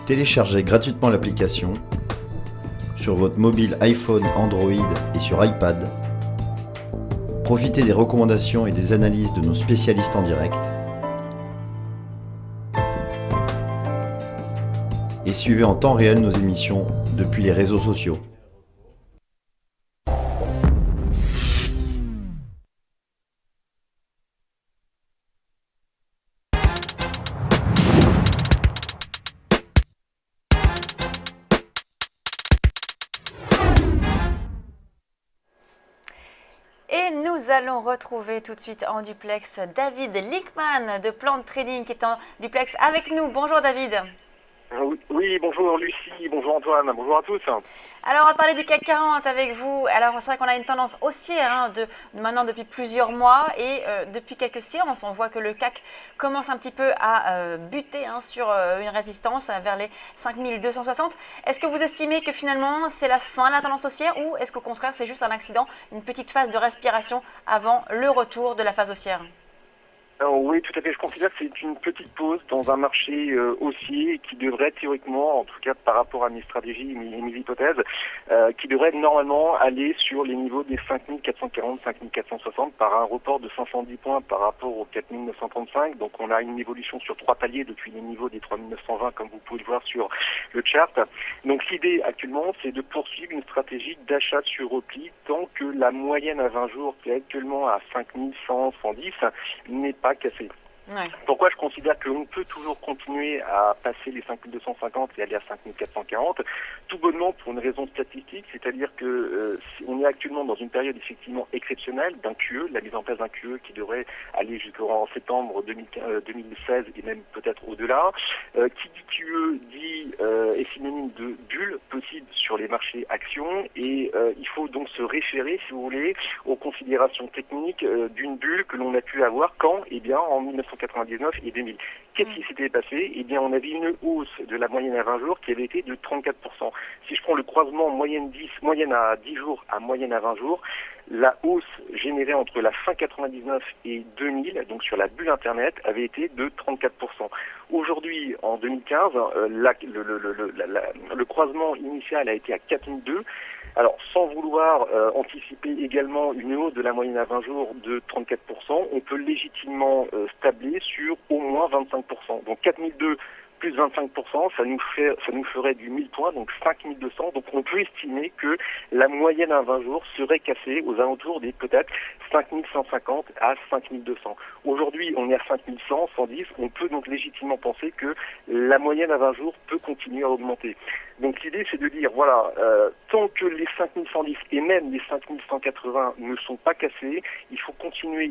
Téléchargez gratuitement l'application sur votre mobile iPhone, Android et sur iPad. Profitez des recommandations et des analyses de nos spécialistes en direct. Et suivez en temps réel nos émissions depuis les réseaux sociaux. Et nous allons retrouver tout de suite en duplex David Lickman de Plant Trading qui est en duplex avec nous. Bonjour David. Oui, bonjour Lucie, bonjour Antoine, bonjour à tous. Alors on va parler du CAC 40 avec vous. Alors c'est vrai qu'on a une tendance haussière maintenant depuis plusieurs mois et depuis quelques séances on voit que le CAC commence un petit peu à buter sur une résistance vers les 5260. Est-ce que vous estimez que finalement c'est la fin de la tendance haussière ou est-ce qu'au contraire c'est juste un accident, une petite phase de respiration avant le retour de la phase haussière ? Alors, oui, tout à fait. Je considère que c'est une petite pause dans un marché haussier qui devrait théoriquement, en tout cas par rapport à mes stratégies et mes hypothèses, qui devrait normalement aller sur les niveaux des 5440, 5460 par un report de 510 points par rapport aux 4935. Donc on a une évolution sur 3 paliers depuis les niveaux des 3920 comme vous pouvez le voir sur le chart. Donc l'idée actuellement c'est de poursuivre une stratégie d'achat sur repli tant que la moyenne à 20 jours qui est actuellement à 5100, 110 n'est pas cassé. Ouais. Pourquoi je considère qu'on peut toujours continuer à passer les 5250 et aller à 5440, tout bonnement pour une raison statistique, c'est-à-dire que on est actuellement dans une période effectivement exceptionnelle d'un QE, la mise en place d'un QE qui devrait aller jusqu'en septembre 2016 et même peut-être au-delà. Qui dit QE dit est synonyme de bulle possible sur les marchés actions et il faut donc se référer, si vous voulez, aux considérations techniques d'une bulle que l'on a pu avoir quand, eh bien, en 1999 et 2000. Qu'est-ce qui s'était passé? Eh bien, on avait une hausse de la moyenne à 20 jours qui avait été de 34%. Si je prends le croisement moyenne à 10 jours à moyenne à 20 jours, la hausse générée entre la fin 99 et 2000, donc sur la bulle Internet, avait été de 34%. Aujourd'hui, en 2015, le croisement initial a été à 4002. Alors, sans vouloir anticiper également une hausse de la moyenne à 20 jours de 34%, on peut légitimement stabler sur au moins 25%. Donc 4002 plus 25%, ça nous ferait du 1000 points, donc 5200. Donc on peut estimer que la moyenne à 20 jours serait cassée aux alentours des peut-être 5150 à 5200. Aujourd'hui, on est à 5100, 110. On peut donc légitimement penser que la moyenne à 20 jours peut continuer à augmenter. Donc l'idée, c'est de dire, voilà, tant que les 5110 et même les 5180 ne sont pas cassés, il faut continuer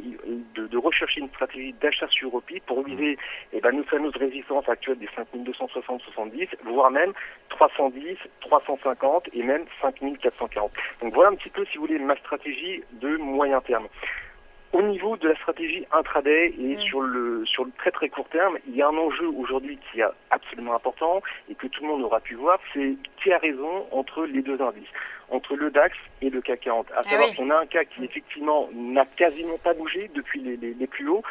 de rechercher une stratégie d'achat sur repli pour viser nos fameuses résistances actuelles des 5260-70, voire même 310, 350 et même 5440. Donc voilà un petit peu, si vous voulez, ma stratégie de moyen terme. Au niveau de la stratégie intraday et sur le très très court terme, il y a un enjeu aujourd'hui qui est absolument important et que tout le monde aura pu voir, c'est qui a raison entre les deux indices, entre le DAX et le CAC 40. À savoir qu'on a un CAC qui effectivement n'a quasiment pas bougé depuis les plus hauts,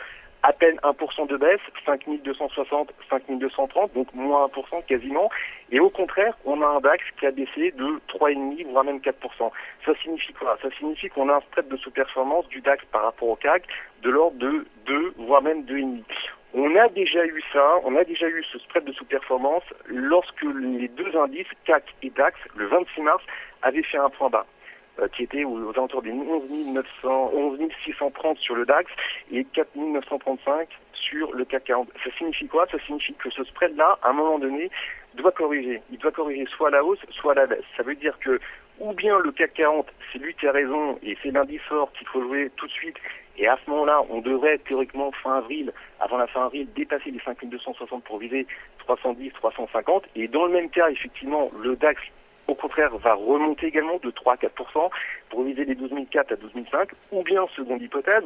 à peine 1% de baisse, 5260, 5230, donc moins 1% quasiment. Et au contraire, on a un DAX qui a baissé de 3,5, voire même 4%. Ça signifie quoi? Ça signifie qu'on a un spread de sous-performance du DAX par rapport au CAC de l'ordre de 2, voire même 2,5. On a déjà eu ce spread de sous-performance lorsque les deux indices, CAC et DAX, le 26 mars, avaient fait un point bas, qui était aux alentours des 11 630 sur le DAX et 4 935 sur le CAC 40. Ça signifie quoi? Ça signifie que ce spread-là, à un moment donné, doit corriger. Il doit corriger soit à la hausse, soit à la baisse. Ça veut dire que, ou bien le CAC 40, c'est lui qui a raison et c'est l'indice fort qu'il faut jouer tout de suite. Et à ce moment-là, on devrait théoriquement avant la fin avril, dépasser les 5260 pour viser 310, 350. Et dans le même cas, effectivement, le DAX au contraire, va remonter également de 3 à 4% pour viser les 12 004 à 12 005, ou bien, seconde hypothèse,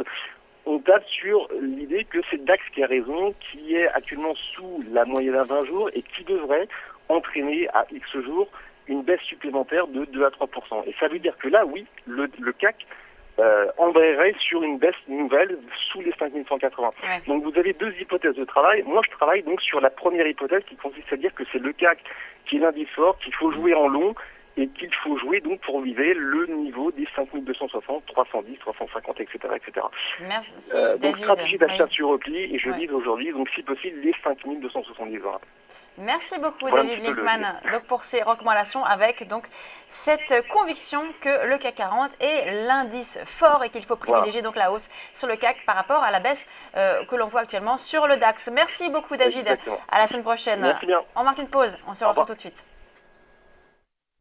on tape sur l'idée que c'est le DAX qui a raison, qui est actuellement sous la moyenne à 20 jours et qui devrait entraîner à X jours une baisse supplémentaire de 2 à 3%. Et ça veut dire que là, oui, le CAC embrayerait sur une baisse nouvelle sous les 5180. Ouais. Donc vous avez deux hypothèses de travail. Moi, je travaille donc sur la première hypothèse qui consiste à dire que c'est le CAC qui est l'indice fort, qu'il faut jouer en long et qu'il faut jouer donc pour viser le niveau des 5260, 310, 350, etc. etc. Merci Donc David. stratégie d'achat Oui. sur repli et je Ouais. vise aujourd'hui, donc si possible, les 5270 €. Merci beaucoup Voilà un David petit peu Linkman donc, pour ces recommandations avec donc, cette conviction que le CAC 40 est l'indice fort et qu'il faut privilégier donc, la hausse sur le CAC par rapport à la baisse que l'on voit actuellement sur le DAX. Merci beaucoup David, Exactement. à la semaine prochaine. Merci bien. On marque une pause, on se Au retrouve revoir. tout de suite.